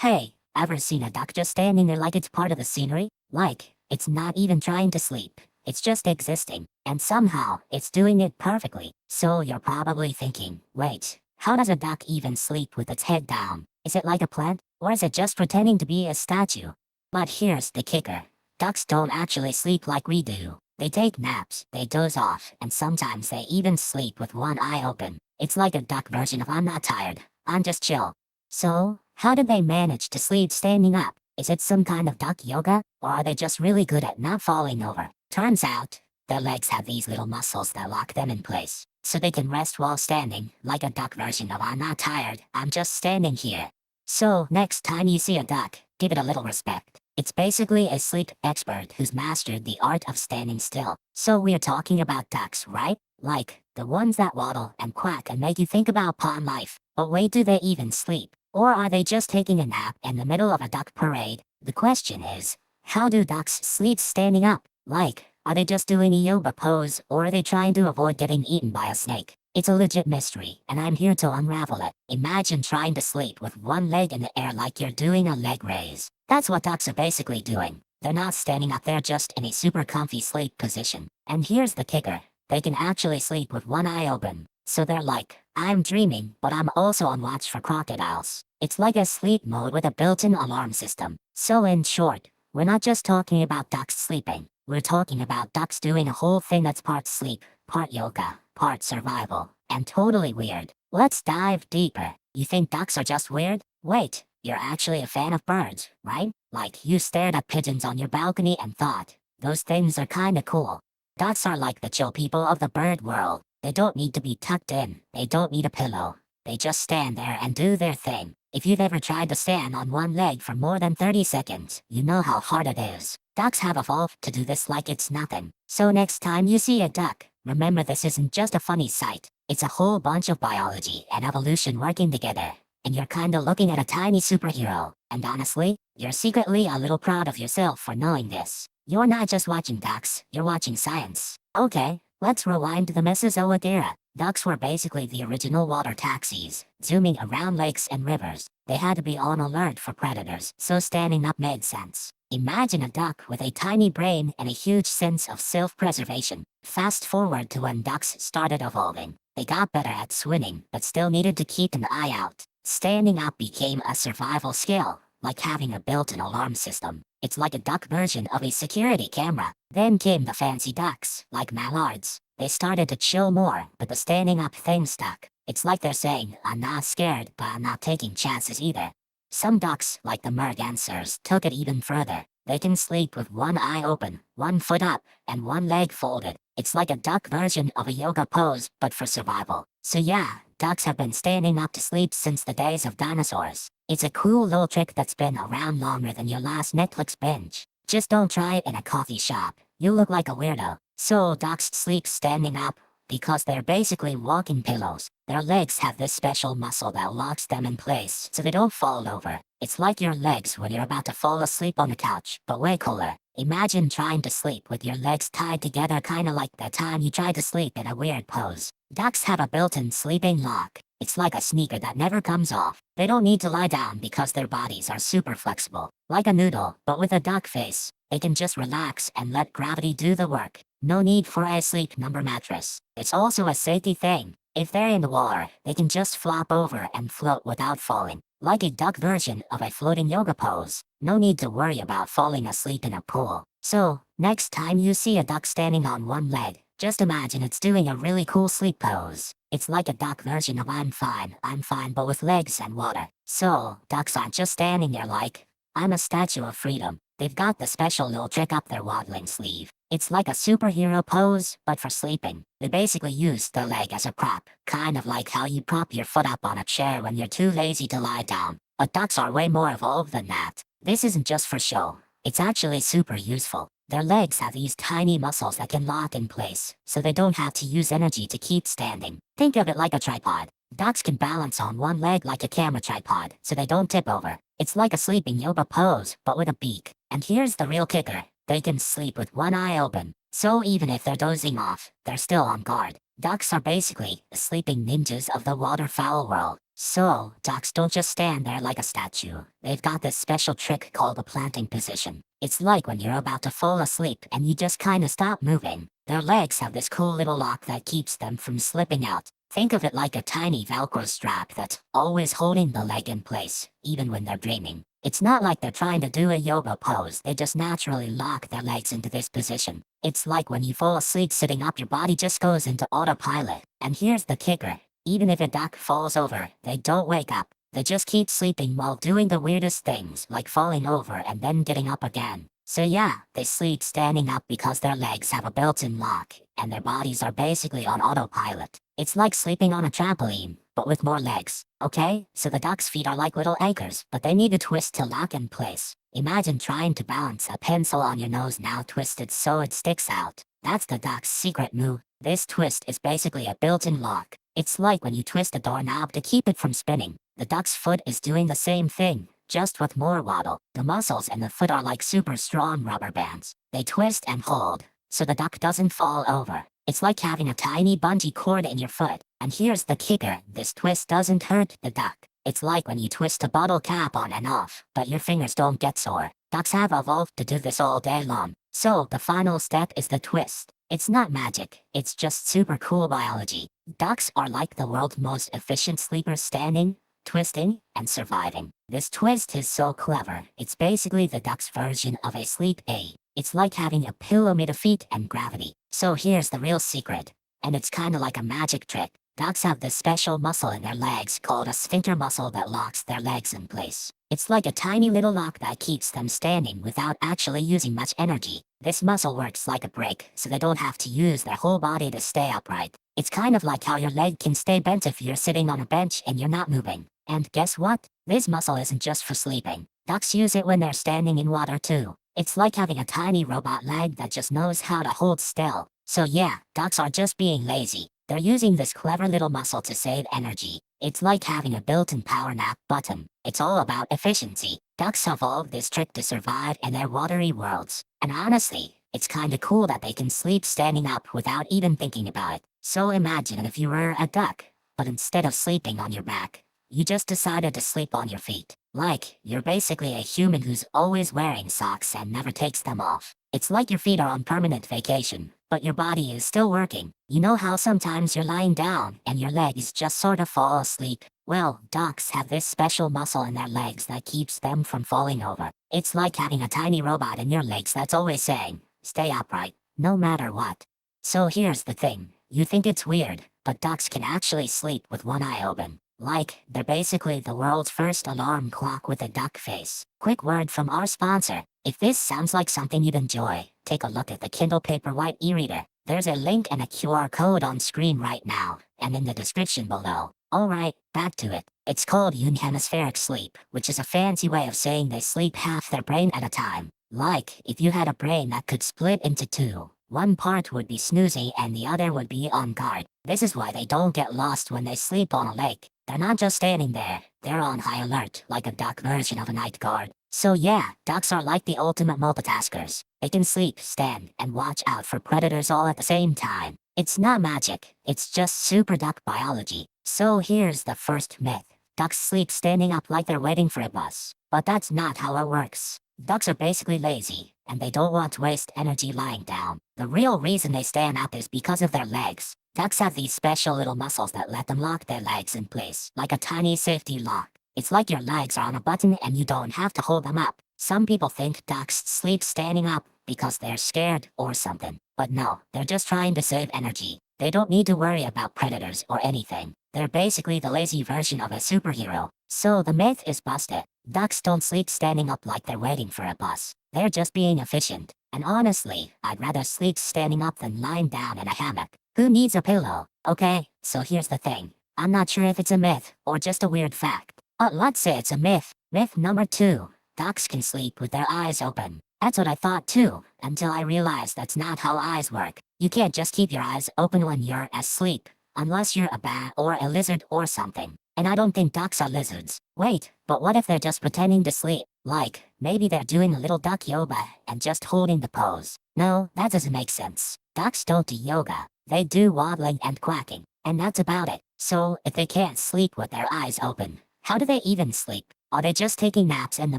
Hey, ever seen a duck just standing there like it's part of the scenery? Like, it's not even trying to sleep. It's just existing. And somehow, it's doing it perfectly. So you're probably thinking, wait, how does a duck even sleep with its head down? Is it like a plant? Or is it just pretending to be a statue? But here's the kicker. Ducks don't actually sleep like we do. They take naps, they doze off, and sometimes they even sleep with one eye open. It's like a duck version of I'm not tired, I'm just chill. So, how did they manage to sleep standing up? Is it some kind of duck yoga? Or are they just really good at not falling over? Turns out, their legs have these little muscles that lock them in place. So they can rest while standing, like a duck version of I'm not tired, I'm just standing here. So, next time you see a duck, give it a little respect. It's basically a sleep expert who's mastered the art of standing still. So we're talking about ducks, right? Like, the ones that waddle and quack and make you think about pond life. But wait, do they even sleep? Or are they just taking a nap in the middle of a duck parade? The question is, how do ducks sleep standing up? Like, are they just doing a yoga pose, or are they trying to avoid getting eaten by a snake? It's a legit mystery, and I'm here to unravel it. Imagine trying to sleep with one leg in the air like you're doing a leg raise. That's what ducks are basically doing. They're not standing up, they're just in a super comfy sleep position. And here's the kicker. They can actually sleep with one eye open. So they're like, I'm dreaming, but I'm also on watch for crocodiles. It's like a sleep mode with a built-in alarm system. So in short, we're not just talking about ducks sleeping. We're talking about ducks doing a whole thing that's part sleep, part yoga, part survival, and totally weird. Let's dive deeper. You think ducks are just weird? Wait, you're actually a fan of birds, right? Like you stared at pigeons on your balcony and thought, those things are kinda cool. Ducks are like the chill people of the bird world. They don't need to be tucked in. They don't need a pillow. They just stand there and do their thing. If you've ever tried to stand on one leg for more than 30 seconds, you know how hard it is. Ducks have evolved to do this like it's nothing. So next time you see a duck, remember this isn't just a funny sight. It's a whole bunch of biology and evolution working together. And you're kinda looking at a tiny superhero. And honestly, you're secretly a little proud of yourself for knowing this. You're not just watching ducks, you're watching science. Okay, let's rewind to the Mesozoic era. Ducks were basically the original water taxis, zooming around lakes and rivers. They had to be on alert for predators, so standing up made sense. Imagine a duck with a tiny brain and a huge sense of self-preservation. Fast forward to when ducks started evolving. They got better at swimming, but still needed to keep an eye out. Standing up became a survival skill, like having a built-in alarm system. It's like a duck version of a security camera. Then came the fancy ducks, like mallards. They started to chill more, but the standing up thing stuck. It's like they're saying, I'm not scared, but I'm not taking chances either. Some ducks, like the mergansers, took it even further. They can sleep with one eye open, one foot up, and one leg folded. It's like a duck version of a yoga pose, but for survival. So yeah, ducks have been standing up to sleep since the days of dinosaurs. It's a cool little trick that's been around longer than your last Netflix binge. Just don't try it in a coffee shop. You look like a weirdo. So ducks sleep standing up because they're basically walking pillows. Their legs have this special muscle that locks them in place so they don't fall over. It's like your legs when you're about to fall asleep on the couch, but way cooler. Imagine trying to sleep with your legs tied together, kinda like the time you tried to sleep in a weird pose. Ducks have a built-in sleeping lock. It's like a sneaker that never comes off. They don't need to lie down because their bodies are super flexible. Like a noodle, but with a duck face. They can just relax and let gravity do the work. No need for a sleep number mattress. It's also a safety thing. If they're in the water, they can just flop over and float without falling. Like a duck version of a floating yoga pose. No need to worry about falling asleep in a pool. So, next time you see a duck standing on one leg, just imagine it's doing a really cool sleep pose. It's like a duck version of I'm fine, but with legs and water. So, ducks aren't just standing there like, I'm a statue of freedom. They've got the special little trick up their waddling sleeve. It's like a superhero pose, but for sleeping. They basically use the leg as a prop, kind of like how you prop your foot up on a chair when you're too lazy to lie down. But ducks are way more evolved than that. This isn't just for show. It's actually super useful. Their legs have these tiny muscles that can lock in place, so they don't have to use energy to keep standing. Think of it like a tripod. Ducks can balance on one leg like a camera tripod, so they don't tip over. It's like a sleeping yoga pose, but with a beak. And here's the real kicker. They can sleep with one eye open. So even if they're dozing off, they're still on guard. Ducks are basically the sleeping ninjas of the waterfowl world. So, ducks don't just stand there like a statue. They've got this special trick called a planting position. It's like when you're about to fall asleep and you just kinda stop moving. Their legs have this cool little lock that keeps them from slipping out. Think of it like a tiny Velcro strap that's always holding the leg in place, even when they're dreaming. It's not like they're trying to do a yoga pose, they just naturally lock their legs into this position. It's like when you fall asleep sitting up, your body just goes into autopilot. And here's the kicker. Even if a duck falls over, they don't wake up. They just keep sleeping while doing the weirdest things, like falling over and then getting up again. So yeah, they sleep standing up because their legs have a built-in lock, and their bodies are basically on autopilot. It's like sleeping on a trampoline, but with more legs. Okay, so the duck's feet are like little anchors, but they need a twist to lock in place. Imagine trying to balance a pencil on your nose now twisted so it sticks out. That's the duck's secret move. This twist is basically a built-in lock. It's like when you twist a doorknob to keep it from spinning. The duck's foot is doing the same thing, just with more waddle. The muscles in the foot are like super strong rubber bands. They twist and hold, so the duck doesn't fall over. It's like having a tiny bungee cord in your foot. And here's the kicker, this twist doesn't hurt the duck. It's like when you twist a bottle cap on and off, but your fingers don't get sore. Ducks have evolved to do this all day long. So the final step is the twist. It's not magic, it's just super cool biology. Ducks are like the world's most efficient sleepers, standing, twisting, and surviving. This twist is so clever, it's basically the duck's version of a sleep aid. It's like having a pillow made of feet and gravity. So here's the real secret, and it's kinda like a magic trick. Ducks have this special muscle in their legs called a sphincter muscle that locks their legs in place. It's like a tiny little lock that keeps them standing without actually using much energy. This muscle works like a brake, so they don't have to use their whole body to stay upright. It's kind of like how your leg can stay bent if you're sitting on a bench and you're not moving. And guess what? This muscle isn't just for sleeping. Ducks use it when they're standing in water too. It's like having a tiny robot leg that just knows how to hold still. So yeah, ducks are just being lazy. They're using this clever little muscle to save energy. It's like having a built-in power nap button. It's all about efficiency. Ducks evolved this trick to survive in their watery worlds. And honestly, it's kinda cool that they can sleep standing up without even thinking about it. So imagine if you were a duck, but instead of sleeping on your back, you just decided to sleep on your feet. Like, you're basically a human who's always wearing socks and never takes them off. It's like your feet are on permanent vacation, but your body is still working. You know how sometimes you're lying down and your legs just sort of fall asleep? Well, ducks have this special muscle in their legs that keeps them from falling over. It's like having a tiny robot in your legs that's always saying, stay upright, no matter what. So here's the thing, you think it's weird, but ducks can actually sleep with one eye open. Like, they're basically the world's first alarm clock with a duck face. Quick word from our sponsor. If this sounds like something you'd enjoy, take a look at the Kindle Paperwhite e-reader. There's a link and a QR code on screen right now, and in the description below. Alright, back to it. It's called unhemispheric sleep, which is a fancy way of saying they sleep half their brain at a time. Like, if you had a brain that could split into two. One part would be snoozing and the other would be on guard. This is why they don't get lost when they sleep on a lake. They're not just standing there, they're on high alert, like a duck version of a night guard. So yeah, ducks are like the ultimate multitaskers. They can sleep, stand, and watch out for predators all at the same time. It's not magic, it's just super duck biology. So here's the first myth. Ducks sleep standing up like they're waiting for a bus. But that's not how it works. Ducks are basically lazy, and they don't want to waste energy lying down. The real reason they stand up is because of their legs. Ducks have these special little muscles that let them lock their legs in place, like a tiny safety lock. It's like your legs are on a button and you don't have to hold them up. Some people think ducks sleep standing up because they're scared or something. But no, they're just trying to save energy. They don't need to worry about predators or anything. They're basically the lazy version of a superhero. So the myth is busted. Ducks don't sleep standing up like they're waiting for a bus. They're just being efficient. And honestly, I'd rather sleep standing up than lying down in a hammock. Who needs a pillow? Okay, so here's the thing. I'm not sure if it's a myth or just a weird fact. But let's say it's a myth. Myth number 2. Ducks can sleep with their eyes open. That's what I thought too, until I realized that's not how eyes work. You can't just keep your eyes open when you're asleep, unless you're a bat or a lizard or something. And I don't think ducks are lizards. Wait, but what if they're just pretending to sleep? Like, maybe they're doing a little duck yoga and just holding the pose. No, that doesn't make sense. Ducks don't do yoga. They do waddling and quacking. And that's about it. So, if they can't sleep with their eyes open, how do they even sleep? Are they just taking naps in the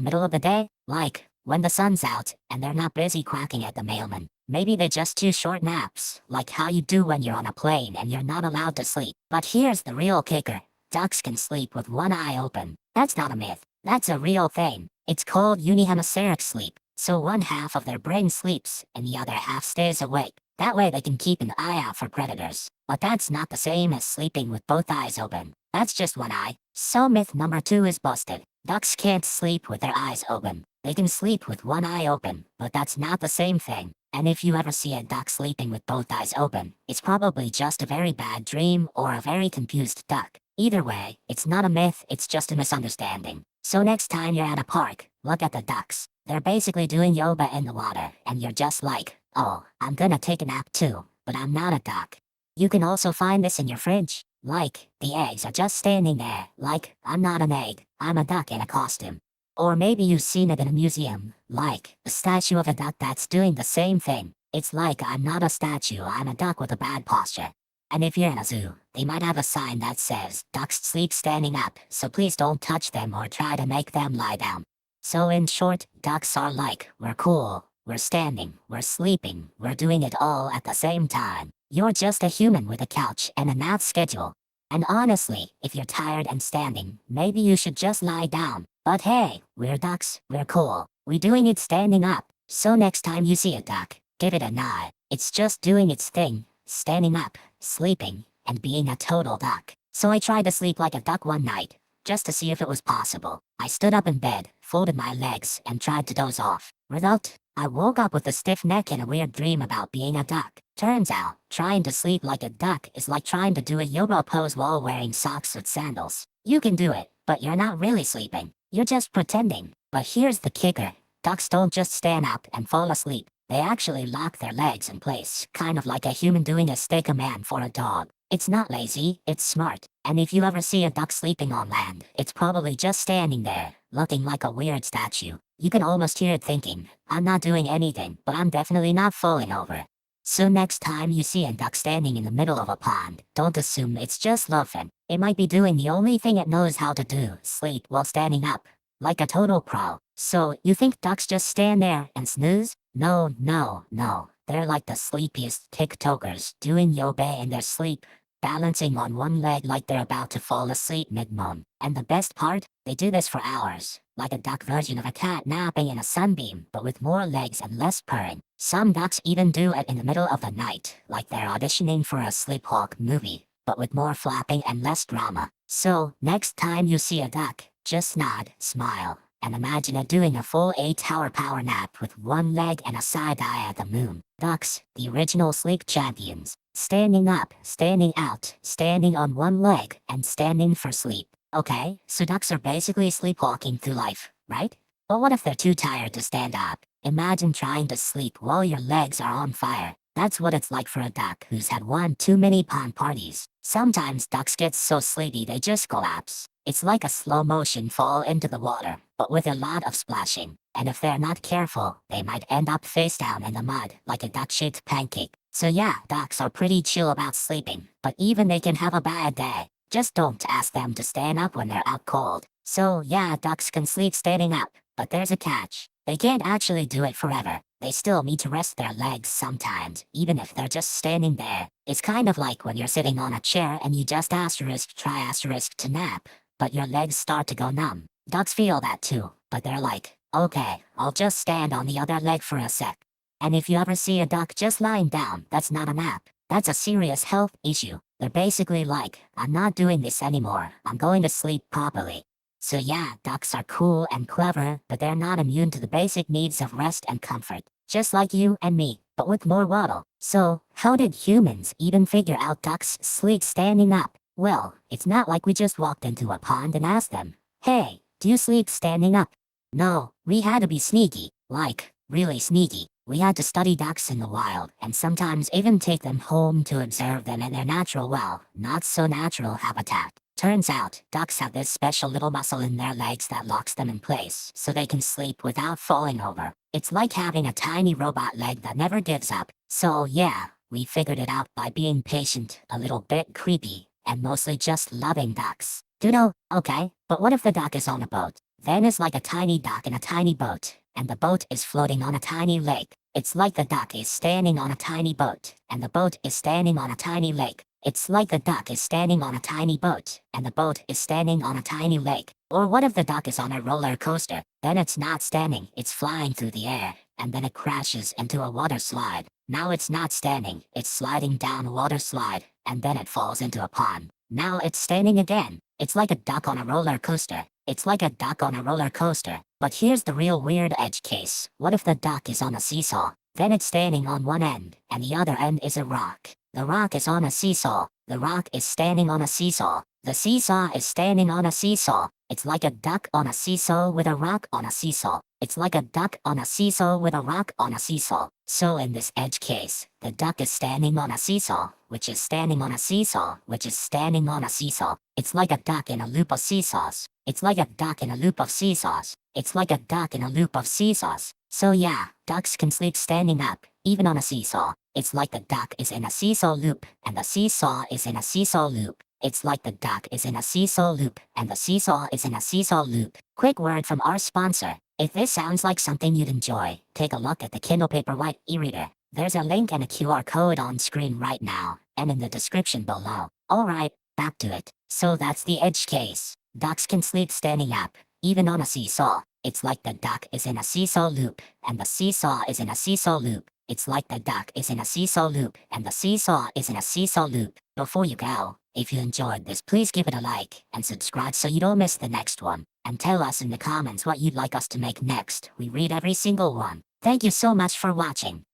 middle of the day? Like, when the sun's out and they're not busy quacking at the mailman. Maybe they just do short naps, like how you do when you're on a plane and you're not allowed to sleep. But here's the real kicker. Ducks can sleep with one eye open. That's not a myth. That's a real thing. It's called unihemispheric sleep. So one half of their brain sleeps and the other half stays awake. That way they can keep an eye out for predators. But that's not the same as sleeping with both eyes open. That's just one eye. So myth number 2 is busted. Ducks can't sleep with their eyes open. They can sleep with one eye open, but that's not the same thing. And if you ever see a duck sleeping with both eyes open, it's probably just a very bad dream or a very confused duck. Either way, it's not a myth, it's just a misunderstanding. So next time you're at a park, look at the ducks. They're basically doing yoga in the water, and you're just like, oh, I'm gonna take a nap too, but I'm not a duck. You can also find this in your fridge. Like, the eggs are just standing there, like, I'm not an egg, I'm a duck in a costume. Or maybe you've seen it in a museum, like, a statue of a duck that's doing the same thing. It's like I'm not a statue, I'm a duck with a bad posture. And if you're in a zoo, they might have a sign that says, ducks sleep standing up, so please don't touch them or try to make them lie down. So in short, ducks are like, we're cool, we're standing, we're sleeping, we're doing it all at the same time. You're just a human with a couch and a nap schedule. And honestly, if you're tired and standing, maybe you should just lie down. But hey, we're ducks, we're cool. We're doing it standing up. So next time you see a duck, give it a nod. It's just doing its thing, standing up, sleeping, and being a total duck. So I tried to sleep like a duck one night, just to see if it was possible. I stood up in bed, folded my legs, and tried to doze off. Result, I woke up with a stiff neck and a weird dream about being a duck. Turns out, trying to sleep like a duck is like trying to do a yoga pose while wearing socks with sandals. You can do it, but you're not really sleeping. You're just pretending. But here's the kicker. Ducks don't just stand up and fall asleep. They actually lock their legs in place, kind of like a human doing a stay command for a dog. It's not lazy, it's smart. And if you ever see a duck sleeping on land, it's probably just standing there, looking like a weird statue. You can almost hear it thinking, I'm not doing anything, but I'm definitely not falling over. So next time you see a duck standing in the middle of a pond, don't assume it's just laughing. It might be doing the only thing it knows how to do, sleep while standing up. Like a total pro. So, you think ducks just stand there and snooze? No, no, no. They're like the sleepiest TikTokers, doing yoga in their sleep, balancing on one leg like they're about to fall asleep mid-moan. And the best part? They do this for hours. Like a duck version of a cat napping in a sunbeam, but with more legs and less purring. Some ducks even do it in the middle of the night, like they're auditioning for a sleepwalk movie, but with more flapping and less drama. So, next time you see a duck, just nod, smile, and imagine it doing a full 8-hour power nap with one leg and a side eye at the moon. Ducks, the original sleep champions. Standing up, standing out, standing on one leg, and standing for sleep. Okay, so ducks are basically sleepwalking through life, right? But what if they're too tired to stand up? Imagine trying to sleep while your legs are on fire. That's what it's like for a duck who's had one too many pond parties. Sometimes ducks get so sleepy they just collapse. It's like a slow motion fall into the water, but with a lot of splashing. And if they're not careful, they might end up face down in the mud like a duck-shaped pancake. So yeah, ducks are pretty chill about sleeping, but even they can have a bad day. Just don't ask them to stand up when they're out cold. So yeah, ducks can sleep standing up, but there's a catch. They can't actually do it forever. They still need to rest their legs sometimes, even if they're just standing there. It's kind of like when you're sitting on a chair and you just try to nap, but your legs start to go numb. Ducks feel that too, but they're like, okay, I'll just stand on the other leg for a sec. And if you ever see a duck just lying down, that's not a nap. That's a serious health issue. They're basically like, I'm not doing this anymore. I'm going to sleep properly. So yeah, ducks are cool and clever, but they're not immune to the basic needs of rest and comfort. Just like you and me, but with more waddle. So, how did humans even figure out ducks sleep standing up? Well, it's not like we just walked into a pond and asked them, hey, do you sleep standing up? No, we had to be sneaky, like, really sneaky. We had to study ducks in the wild, and sometimes even take them home to observe them in their natural, well, not so natural habitat. Turns out, ducks have this special little muscle in their legs that locks them in place, so they can sleep without falling over. It's like having a tiny robot leg that never gives up. So yeah, we figured it out by being patient, a little bit creepy, and mostly just loving ducks. Doodle, okay, but what if the duck is on a boat? Then it's like a tiny duck in a tiny boat, and the boat is floating on a tiny lake. It's like the duck is standing on a tiny boat, and the boat is standing on a tiny lake. It's like the duck is standing on a tiny boat, and the boat is standing on a tiny lake. Or what if the duck is on a roller coaster? Then it's not standing, it's flying through the air, and then it crashes into a water slide. Now it's not standing, it's sliding down a water slide, and then it falls into a pond. Now it's standing again. It's like a duck on a roller coaster. It's like a duck on a roller coaster. But here's the real weird edge case. What if the duck is on a seesaw? Then it's standing on one end, and the other end is a rock. The rock is on a seesaw. The rock is standing on a seesaw. The seesaw is standing on a seesaw. It's like a duck on a seesaw with a rock on a seesaw. It's like a duck on a seesaw with a rock on a seesaw. So in this edge case, the duck is standing on a seesaw, which is standing on a seesaw, which is standing on a seesaw. It's like a duck in a loop of seesaws. It's like a duck in a loop of seesaws. It's like a duck in a loop of seesaws. So yeah, ducks can sleep standing up, even on a seesaw. It's like the duck is in a seesaw loop, and the seesaw is in a seesaw loop. It's like the duck is in a seesaw loop, and the seesaw is in a seesaw loop. Quick word from our sponsor. If this sounds like something you'd enjoy, take a look at the Kindle Paperwhite e-reader. There's a link and a QR code on screen right now, and in the description below. Alright, back to it. So that's the edge case. Ducks can sleep standing up, even on a seesaw. It's like the duck is in a seesaw loop, and the seesaw is in a seesaw loop. It's like the duck is in a seesaw loop, and the seesaw is in a seesaw loop. Before you go, if you enjoyed this, please give it a like and subscribe so you don't miss the next one. And tell us in the comments what you'd like us to make next. We read every single one. Thank you so much for watching.